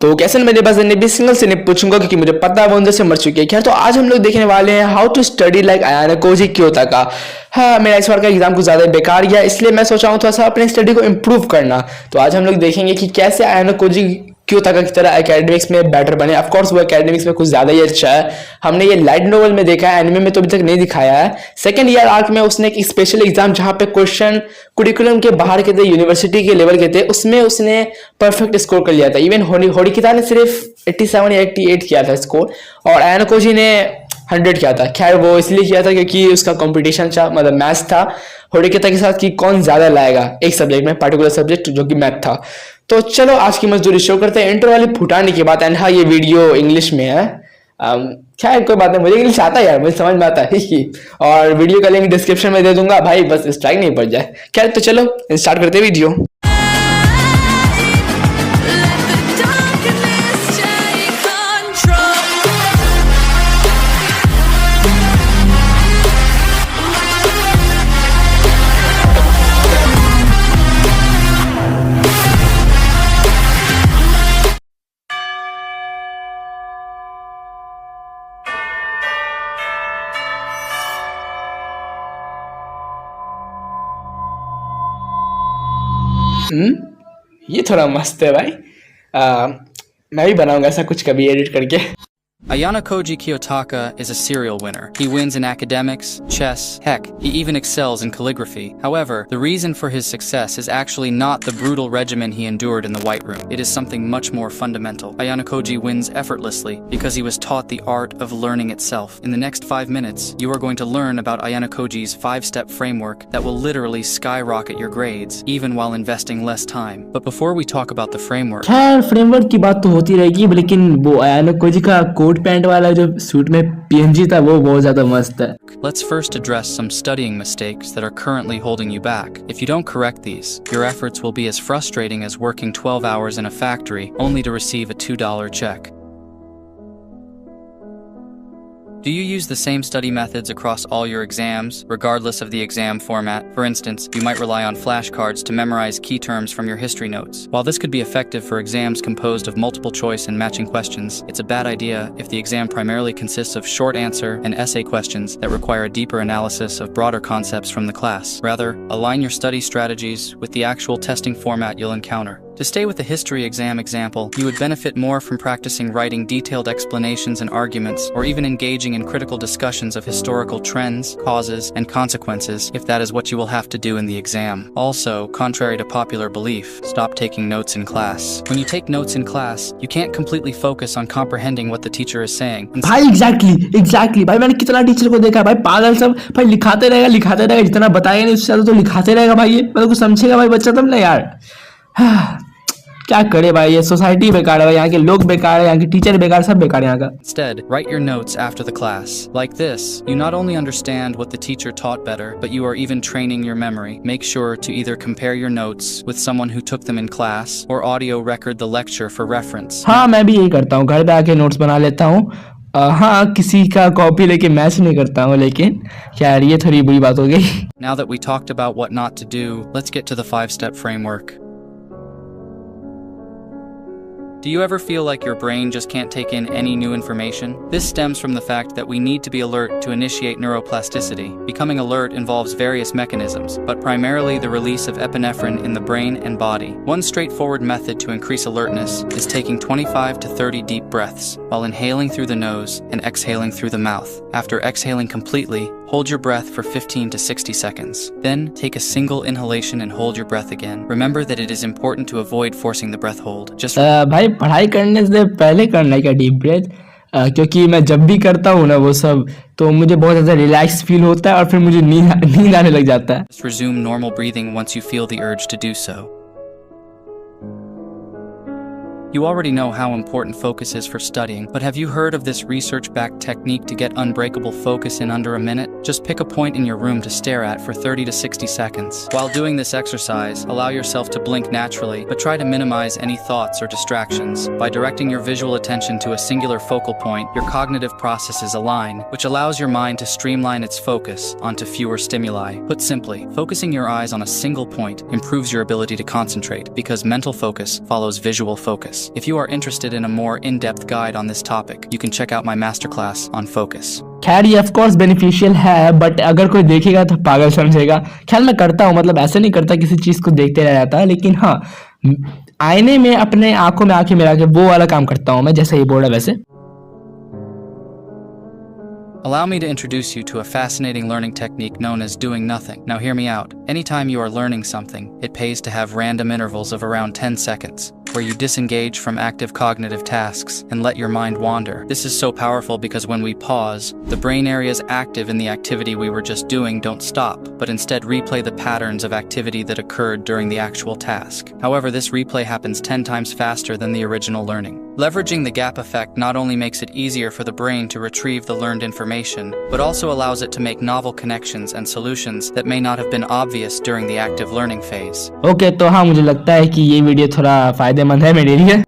तो कैसे मेरे पास भी सिंगल से नहीं पूछूंगा क्योंकि मुझे पता है वो अंदर से मर चुकी है। खैर, तो आज हम लोग देखने वाले हैं how to study like Ayanokoji Kiyotaka. हाँ, मेरा इस बार का एग्जाम कुछ ज्यादा बेकार गया, इसलिए मैं सोचा हूँ थोड़ा सा अपनी स्टडी को इम्प्रूव करना। तो आज हम लोग देखेंगे कि कैसे अयाना कोजी क्योताका की तरह एकेडमिक्स में बेटर बने। ऑफ कोर्स वो एकेडमिक्स में कुछ ज्यादा ही अच्छा है। हमने ये लाइट नोवेल में देखा है, एनिमे में तो अभी तक नहीं दिखाया है। सेकंड ईयर आर्क में उसने एक स्पेशल एग्जाम जहां पे क्वेश्चन कुरिकुलम के बाहर के थे, यूनिवर्सिटी के लेवल के थे, उसमें उसने परफेक्ट स्कोर कर लिया था। इवन होरिकिता ने सिर्फ 87 या 88 किया था स्कोर, और अयाना कोजी ने 100 किया था। खैर, वो इसलिए किया था क्योंकि उसका कंपटीशन था, मतलब मैथ्स था होरिकिता के साथ कि कौन ज्यादा लाएगा एक सब्जेक्ट में, पर्टिकुलर सब्जेक्ट जो कि मैथ था। तो चलो आज की मजदूरी शो करते हैं इंट्रो वाली फुटाने की बात। एंड हाँ, ये वीडियो इंग्लिश में है। खैर कोई बात नहीं, मुझे इंग्लिश आता है यार, मुझे समझ में आता है ही। और वीडियो का लिंक डिस्क्रिप्शन में दे दूंगा भाई, बस स्ट्राइक नहीं पड़ जाए। खैर, तो चलो स्टार्ट करते हैं वीडियो। ये थोड़ा मस्त है भाई। मैं भी बनाऊंगा ऐसा कुछ कभी एडिट करके। Ayana Koji Kiyotaka is a serial winner. He wins in academics, chess, heck, he even excels in calligraphy. However, the reason for his success is actually not the brutal regimen he endured in the White Room. It is something much more fundamental. Ayana Koji wins effortlessly because he was taught the art of learning itself. In the next 5 minutes, you are going to learn about Ayana Koji's 5-step framework that will literally skyrocket your grades, even while investing less time. But before we talk about the framework... framework की बात तो होती रहेगी, लेकिन वो Ayana Cozi का pant वाला जो सूट में पीएनजी था वो बहुत ज्यादा मस्त है। Let's first address some studying mistakes that are currently holding you back. If you don't correct these, your efforts will be as frustrating as working 12 hours in a factory only to receive a $2 check. Do you use the same study methods across all your exams, regardless of the exam format? For instance, you might rely on flashcards to memorize key terms from your history notes. While this could be effective for exams composed of multiple choice and matching questions, it's a bad idea if the exam primarily consists of short answer and essay questions that require a deeper analysis of broader concepts from the class. Rather, align your study strategies with the actual testing format you'll encounter. To stay with the history exam example, you would benefit more from practicing writing detailed explanations and arguments, or even engaging in critical discussions of historical trends, causes, and consequences if that is what you will have to do in the exam. Also, contrary to popular belief, stop taking notes in class. When you take notes in class, you can't completely focus on comprehending what the teacher is saying. भाई exactly भाई, मैंने कितना teacher को देखा भाई, पागल सब भाई लिखाते रहेगा, जितना बताएगा नहीं उससे ज्यादा तो लिखाते रहेगा भाई। ये मतलब कुछ समझेगा भाई बच्चा तब ना यार। क्या करे भाई, ये सोसाइटी बेकार है भाई, यहाँ के लोग बेकार है, यहाँ के टीचर बेकार, सब बेकार है यहाँ का। Instead, write your notes after the class. Like this, you not only understand what the teacher taught better, but you are even training your memory. Make sure to either compare your notes with someone who took them in class or audio record the lecture for reference. हाँ, मैं भी यही करता हूँ, घर पे आके notes बना लेता हूँ। हाँ, किसी का कॉपी लेके मैच नहीं करता हूँ, लेकिन यार ये थोड़ी बुरी बात हो गई। Now that we talked about what not to do, let's get to the 5-step framework. Do you ever feel like your brain just can't take in any new information? This stems from the fact that we need to be alert to initiate neuroplasticity. Becoming alert involves various mechanisms, but primarily the release of epinephrine in the brain and body. One straightforward method to increase alertness is taking 25 to 30 deep breaths, while inhaling through the nose and exhaling through the mouth. After exhaling completely, hold your breath for 15 to 60 seconds. Then, take a single inhalation and hold your breath again. Remember that it is important to avoid forcing the breath hold. भाई पढ़ाई करने से पहले करना है क्या deep breath? क्योंकि मैं जब भी करता हूँ ना वो सब, तो मुझे बहुत ज़्यादा रिलैक्स फील होता है और फिर मुझे नींद आने लग जाता है। Just resume normal breathing once you feel the urge to do so. You already know how important focus is for studying, but have you heard of this research-backed technique to get unbreakable focus in under a minute? Just pick a point in your room to stare at for 30 to 60 seconds. While doing this exercise, allow yourself to blink naturally, but try to minimize any thoughts or distractions. By directing your visual attention to a singular focal point, your cognitive processes align, which allows your mind to streamline its focus onto fewer stimuli. Put simply, focusing your eyes on a single point improves your ability to concentrate, because mental focus follows visual focus. focus. If you are interested in a more in-depth guide on this topic, you can check out my masterclass on focus. खैर ये of course beneficial है, but अगर कोई देखेगा तो पागल समझेगा। ख्याल मैं करता हूँ, मतलब ऐसे नहीं करता किसी चीज़ को देखते रह जाता, लेकिन हाँ आईने में अपने आंखों में आंखें मिला के वो वाला काम करता हूँ मैं, जैसे ये बोर्ड है वैसे। Allow me to introduce you to a fascinating learning technique known as doing nothing. Now hear me out. Anytime you are learning something, it pays to have random intervals of around 10 seconds, where you disengage from active cognitive tasks and let your mind wander. This is so powerful because when we pause, the brain areas active in the activity we were just doing don't stop, but instead replay the patterns of activity that occurred during the actual task. However, this replay happens 10 times faster than the original learning. Leveraging the gap effect not only makes it easier for the brain to retrieve the learned information, but also allows it to make novel connections and solutions that may not have been obvious during the active learning phase. Okay तो हाँ मुझे लगता है कि ये video थोड़ा फायदेमंद है मेरे लिए।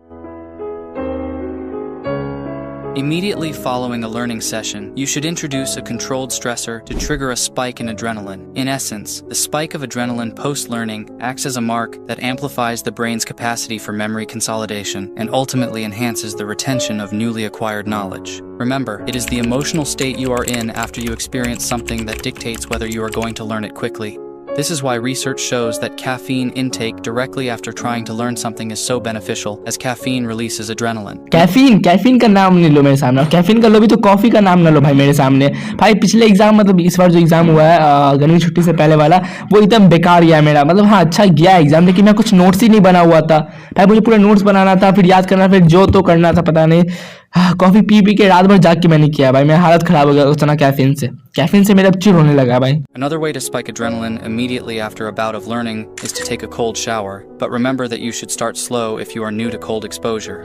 Immediately following a learning session, you should introduce a controlled stressor to trigger a spike in adrenaline. In essence, the spike of adrenaline post-learning acts as a mark that amplifies the brain's capacity for memory consolidation and ultimately enhances the retention of newly acquired knowledge. Remember, it is the emotional state you are in after you experience something that dictates whether you are going to learn it quickly. This is why research shows that caffeine intake directly after trying to learn something is so beneficial, as caffeine releases adrenaline. Caffeine का नाम नहीं लो मेरे सामने, caffeine का लो भी तो coffee का नाम ना लो भाई मेरे सामने। भाई पिछले एग्जाम, मतलब इस बार जो एग्जाम हुआ है गर्मी छुट्टी से पहले वाला, वो एकदम बेकार गया मेरा। मतलब हाँ अच्छा गया एग्जाम, लेकिन मैं कुछ नोट्स ही नहीं बना हुआ था भाई। मुझे पूरा नोट्स बनाना था, फिर याद करना, फिर जो तो करना था पता नहीं। कॉफी पी के रात भर जाग के मैंने किया भाई, मेरा हालत खराब हो गया उतना कैफीन से मेरा चिढ़ होने लगा भाई। Another way to spike adrenaline immediately after a bout of learning is to take a cold shower, but remember that you should start slow if you are new to cold exposure.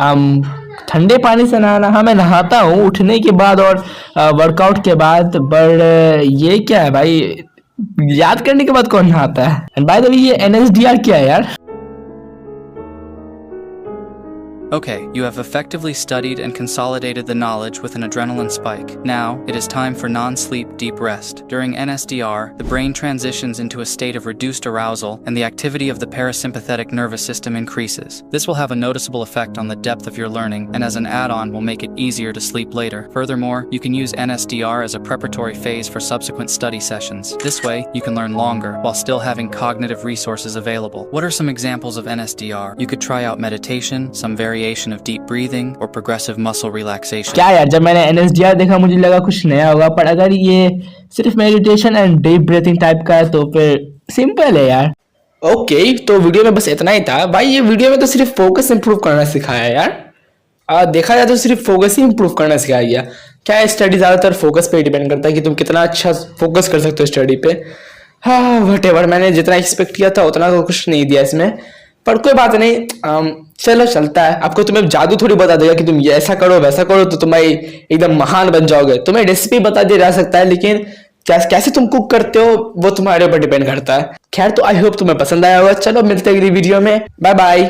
ठंडे पानी से नहाना, हाँ मैं नहाता हूँ उठने के बाद और वर्कआउट के बाद, बट ये क्या है भाई, याद करने के बाद कौन नहाता है? एंड बाय द वे ये NSDR क्या है यार? Okay, you have effectively studied and consolidated the knowledge with an adrenaline spike. Now, it is time for non-sleep deep rest. During NSDR, the brain transitions into a state of reduced arousal and the activity of the parasympathetic nervous system increases. This will have a noticeable effect on the depth of your learning and as an add-on will make it easier to sleep later. Furthermore, you can use NSDR as a preparatory phase for subsequent study sessions. This way, you can learn longer while still having cognitive resources available. What are some examples of NSDR? You could try out meditation, some variation of deep breathing or progressive muscle relaxation. क्या यार, जब मैंने NSDR देखा मुझे लगा कुछ नया होगा, पर अगर ये सिर्फ meditation and deep breathing type का है तो फिर सिंपल है यार। ओके तो वीडियो में बस इतना ही था भाई। ये वीडियो में तो सिर्फ फोकस इंप्रूव करना सिखाया है यार। देखा जाए तो सिर्फ फोकस ही इंप्रूव करना सिखाया गया। क्या है, स्टडी ज्यादातर फोकस पे डिपेंड करता है कि तुम कितना अच्छा फोकस कर सकते हो स्टडी पे। हाँ व्हाटएवर, मैंने जितना एक्सपेक्ट किया था उतना तो कुछ नहीं दिया इसमें, पर कोई बात नहीं। चलो चलता है। आपको तुम्हें जादू थोड़ी बता देगा कि तुम ये ऐसा करो वैसा करो तो तुम एकदम महान बन जाओगे। तुम्हें रेसिपी बता दिया जा सकता है, लेकिन कैसे तुम कुक करते हो वो तुम्हारे ऊपर डिपेंड करता है। खैर तो आई होप तुम्हें पसंद आया होगा। चलो मिलते हैं अगली वीडियो में, बाय बाय।